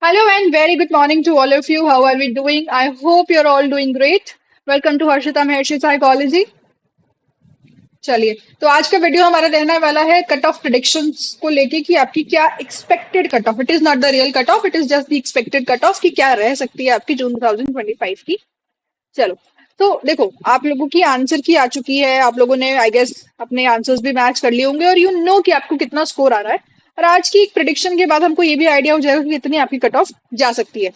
Hello and very good morning to all of you. How are we doing? I hope you're all doing great. Welcome to Harshita Mahershi Psychology. चलिए तो आज का video हमारा रहने वाला है cut off predictions को लेके कि आपकी क्या expected cut off. It is not the real cut off, it is just the expected cut off कि क्या रह सकती है आपकी जून 2025 की। चलो तो देखो, आप लोगों की आंसर की आ चुकी है, आप लोगों ने आई गेस अपने आंसर्स भी मैच कर लिए होंगे और यू नो कि आपको कितना स्कोर आ रहा है। और आज की एक प्रिडिक्शन के बाद हमको ये भी आइडिया हो जाएगा कि कितनी आपकी कट ऑफ जा सकती है।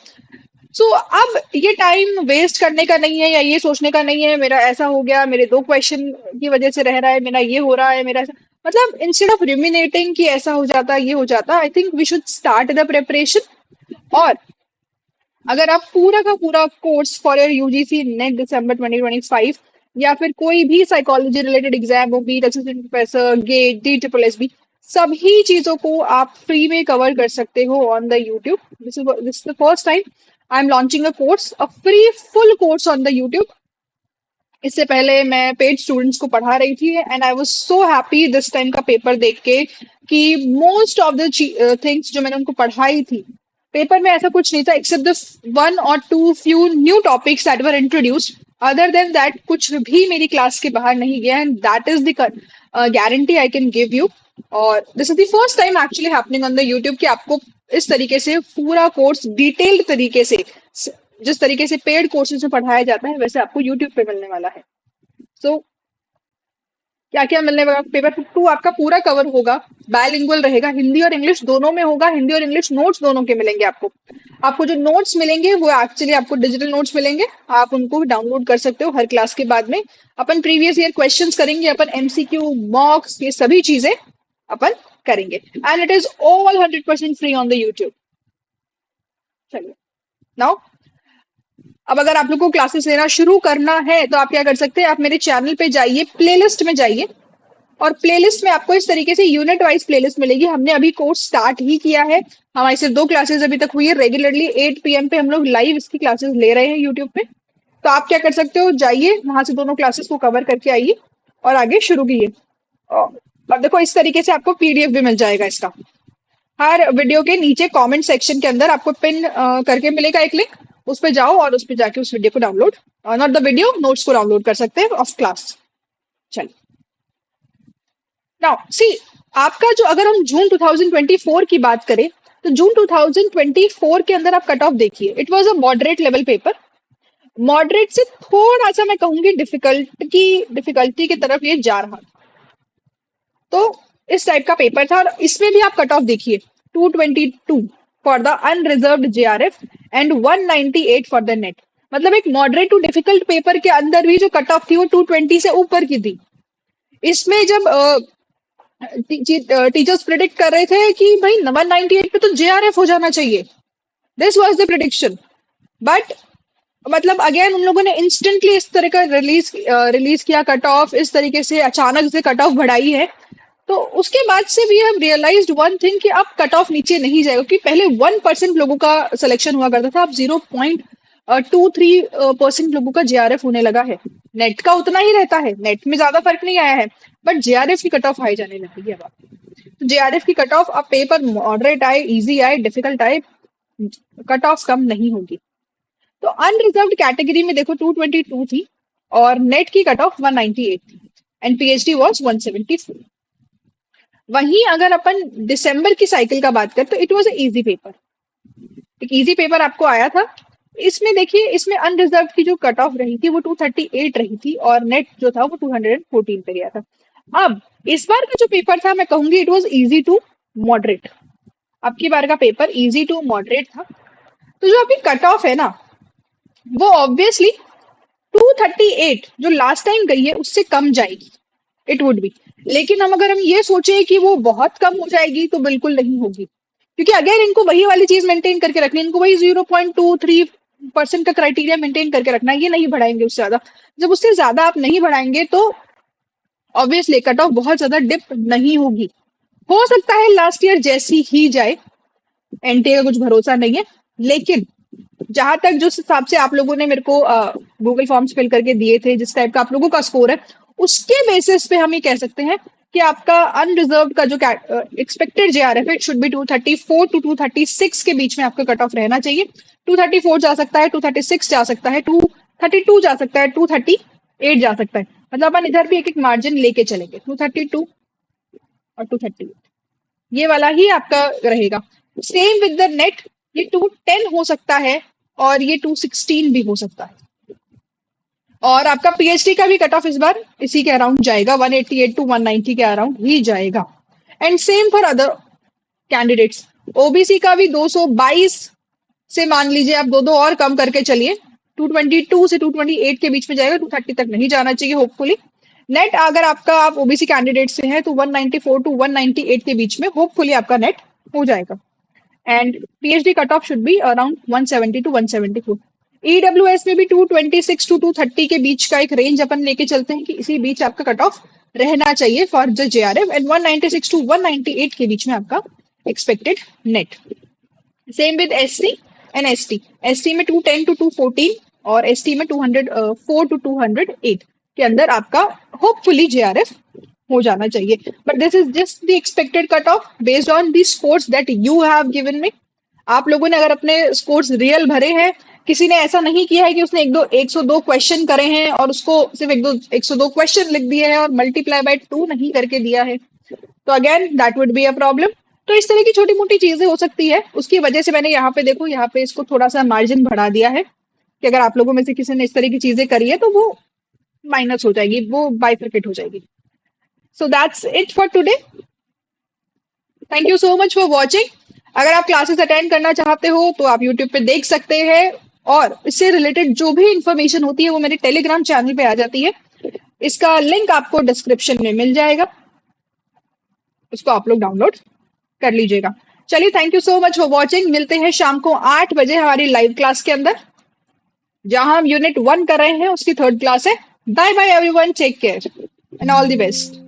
अब ये टाइम वेस्ट करने का नहीं है या ये सोचने का नहीं है मेरा ऐसा हो गया, मेरे दो क्वेश्चन की वजह से रह रहा है, मेरा ये हो रहा है, मेरा ऐसा, मतलब इंस्टेड ऑफ रिमिनेटिंग कि ऐसा हो जाता ये हो जाता, I think we should start the preparation. और अगर आप पूरा का पूरा course for your UGC NET दिसंबर 2025 या फिर कोई भी साइकोलॉजी रिलेटेड एग्जाम हो, बीट assistant professor, GATE, D triple S B, सभी चीजों को आप फ्री में कवर कर सकते हो on the YouTube. This is the first time I am launching a course, a free full course on the YouTube. इससे पहले मैं पेड स्टूडेंट्स को पढ़ा रही थी and I was so happy this time का पेपर देख के कि मोस्ट ऑफ द थिंग्स जो मैंने उनको पढ़ाई थी पेपर में ऐसा कुछ नहीं था एक्सेप्ट द वन और two few new topics that were introduced. Other than that कुछ भी मेरी क्लास के बाहर नहीं गया and that is the guarantee I can give you. और this is the first time actually happening on the YouTube कि आपको इस तरीके से पूरा कोर्स डिटेल्ड तरीके से, जिस तरीके से पेड कोर्सेज में पढ़ाया जाता है वैसे आपको यूट्यूब पे मिलने वाला है। सो क्या क्या मिलने वाला, पेपर 2 आपका पूरा कवर होगा, बायलिंगुअल रहेगा, हिंदी और इंग्लिश दोनों में होगा, हिंदी और इंग्लिश नोट्स दोनों के मिलेंगे आपको। आपको जो नोट्स मिलेंगे वो एक्चुअली आपको डिजिटल नोट्स मिलेंगे, आप उनको डाउनलोड कर सकते हो हर क्लास के बाद में। अपन प्रीवियस ईयर क्वेश्चंस करेंगे, अपन एमसीक्यू, मॉक्स, ये सभी चीजें अपन करेंगे and it is all 100% free on the YouTube. चलिए नाउ, अब अगर आप लोग को क्लासेस लेना शुरू करना है तो आप क्या कर सकते हैं, आप मेरे चैनल पे जाइए, प्लेलिस्ट में जाइए और प्लेलिस्ट में आपको इस तरीके से यूनिट वाइज प्लेलिस्ट मिलेगी। हमने अभी कोर्स स्टार्ट ही किया है, हमारी सिर्फ 2 क्लासेस अभी तक हुई है। रेगुलरली 8 PM पे हम लोग लाइव इसकी क्लासेस ले रहे हैं यूट्यूब पे। तो आप क्या कर सकते हो, जाइए वहां से दोनों क्लासेस को कवर करके आइए और आगे शुरू कीजिए। और देखो इस तरीके से आपको पीडीएफ भी मिल जाएगा इसका। हर वीडियो के नीचे कमेंट सेक्शन के अंदर आपको पिन करके मिलेगा एक लिंक, उस पर जाओ और उस पर जाके उस वीडियो को download, not the video, notes को डाउनलोड कर सकते हैं ऑफ क्लास। चलिए नाउ सी, आपका जो, अगर हम जून 2024 की बात करें तो जून 2024 के अंदर आप कट ऑफ देखिए, it was a moderate level paper. Moderate से थोड़ा सा मैं कहूंगी डिफिकल्टी की तरफ ये जा रहा, तो इस टाइप का पेपर था। और इसमें भी आप कट ऑफ देखिए, 222 for the unreserved JRF and 198 for the net. मतलब एक मॉडरेट टू डिफिकल्ट पेपर के अंदर भी जो कट ऑफ थी वो 220 से ऊपर की थी। इसमें जब टीचर्स प्रिडिक्ट कर रहे थे कि भाई 198 पे तो जेआरएफ हो जाना चाहिए, this was the prediction, but मतलब अगेन उन लोगों ने इंस्टेंटली इस तरह का रिलीज किया कट ऑफ, इस तरीके से अचानक से कट ऑफ बढ़ाई है। तो उसके बाद से we have realised one thing कि अब कट ऑफ नीचे नहीं जाएगा, क्योंकि पहले 1% लोगों का सिलेक्शन हुआ करता था, अब 0.23% लोगों का जेआरएफ होने लगा है। नेट का उतना ही रहता है, नेट में ज्यादा फर्क नहीं आया है, बट जेआरएफ की कट ऑफ हाई जाने लगी है अब। तो जेआरएफ की कट ऑफ, अब पेपर मॉडरेट आए, इजी आए, डिफिकल्ट आए, कट ऑफ कम नहीं होगी। तो अनरिजर्व्ड कैटेगरी में देखो 222 थी और नेट की कट ऑफ 198 थी एंड पीएचडी वाज 174। वहीं अगर अपन दिसंबर की साइकिल का बात करें तो it was a easy paper, एक इजी पेपर आपको आया था। इसमें देखिए, इसमें अनरिजर्व की जो कट ऑफ रही थी वो 238 रही थी और नेट जो था वो 214 पे गया था। अब इस बार का जो पेपर था मैं कहूंगी it was easy to moderate. अब की बार का पेपर इजी टू मॉडरेट था। तो जो अभी कट ऑफ है ना वो ऑब्वियसली 238 जो लास्ट टाइम गई है उससे कम जाएगी, इट वुड बी। लेकिन अगर हम ये सोचे कि वो बहुत कम हो जाएगी तो बिल्कुल नहीं होगी, क्योंकि अगर इनको वही वाली चीज मेंटेन करके रखनी है, इनको वही 0.23% का क्राइटेरिया मेंटेन करके रखना है, ये नहीं बढ़ाएंगे उससे ज्यादा। जब उससे ज्यादा आप नहीं बढ़ाएंगे तो ऑब्वियसली कट ऑफ बहुत ज्यादा डिप नहीं होगी। हो सकता है लास्ट ईयर जैसी ही जाए, एनटीए का कुछ भरोसा नहीं है, लेकिन जहां तक जिस हिसाब से आप लोगों ने मेरे को गूगल फॉर्म्स फिल करके दिए थे, जिस टाइप का आप लोगों का स्कोर है, उसके बेसिस पे हम ये कह सकते हैं कि आपका अनरिजर्व का जो एक्सपेक्टेड जेआरएफ है, इट शुड बी 234 टू 236 के बीच में आपका कट ऑफ रहना चाहिए। 234 जा सकता है, 236 जा सकता है, 232 जा सकता है, 238 जा सकता है। मतलब अपन इधर भी एक एक मार्जिन लेके चलेंगे, 232 और 238, ये वाला ही आपका रहेगा। सेम विद द नेट, ये 210 हो सकता है और ये 216 भी हो सकता है। और आपका पीएचडी का भी कट ऑफ इस बार इसी के अराउंड जाएगा, 188 टू 190 के अराउंड ही जाएगा। And same for other candidates. OBC का भी 222 से मान लीजिए आप दो दो और कम करके चलिए, 222 से 228 के बीच में जाएगा, 230 तक नहीं जाना चाहिए होपफुली। नेट अगर आपका आप ओबीसी कैंडिडेट से हैं तो 194 टू 198 के बीच में होपफुली आपका नेट हो जाएगा। And PhD cut off should be around 170 to 174। EWS में भी 226 टू 230 के बीच का एक रेंज अपन लेके चलते हैं कि इसी बीच आपका कट ऑफ रहना चाहिए for the JRF. And 196 to 198 के बीच में आपका expected net. Same with SC and ST. ST में 210 टू 214 और एसटी में 204 टू 208 के अंदर आपका होपफुली जेआरएफ हो जाना चाहिए। But this is just the expected cut off based on the scores that you have given me. आप लोगों ने अगर अपने स्कोर्स रियल भरे हैं, किसी ने ऐसा नहीं किया है कि उसने 102 क्वेश्चन करे हैं और उसको सिर्फ 102 क्वेश्चन लिख दिए हैं और मल्टीप्लाई बाय 2 नहीं करके दिया है, तो again that would be a problem. तो इस तरह की छोटी मोटी चीजें हो सकती है, उसकी वजह से मैंने यहाँ पे देखो, यहाँ पे इसको थोड़ा सा मार्जिन बढ़ा दिया है कि अगर आप लोगों में से किसी ने इस तरह की चीजें करी है तो वो माइनस हो जाएगी, वो बाइफरकेट हो जाएगी। So that's it for today. Thank you so much for watching. अगर आप क्लासेस अटेंड करना चाहते हो तो आप यूट्यूब पे देख सकते हैं, और इससे रिलेटेड जो भी इंफॉर्मेशन होती है वो मेरे टेलीग्राम चैनल पे आ जाती है। इसका लिंक आपको डिस्क्रिप्शन में मिल जाएगा, उसको आप लोग डाउनलोड कर लीजिएगा। चलिए, thank you so much for watching. मिलते हैं शाम को 8 बजे हमारी लाइव क्लास के अंदर, जहां हम यूनिट 1 कर रहे हैं, उसकी 3rd क्लास है। Bye bye everyone, take care and all the best.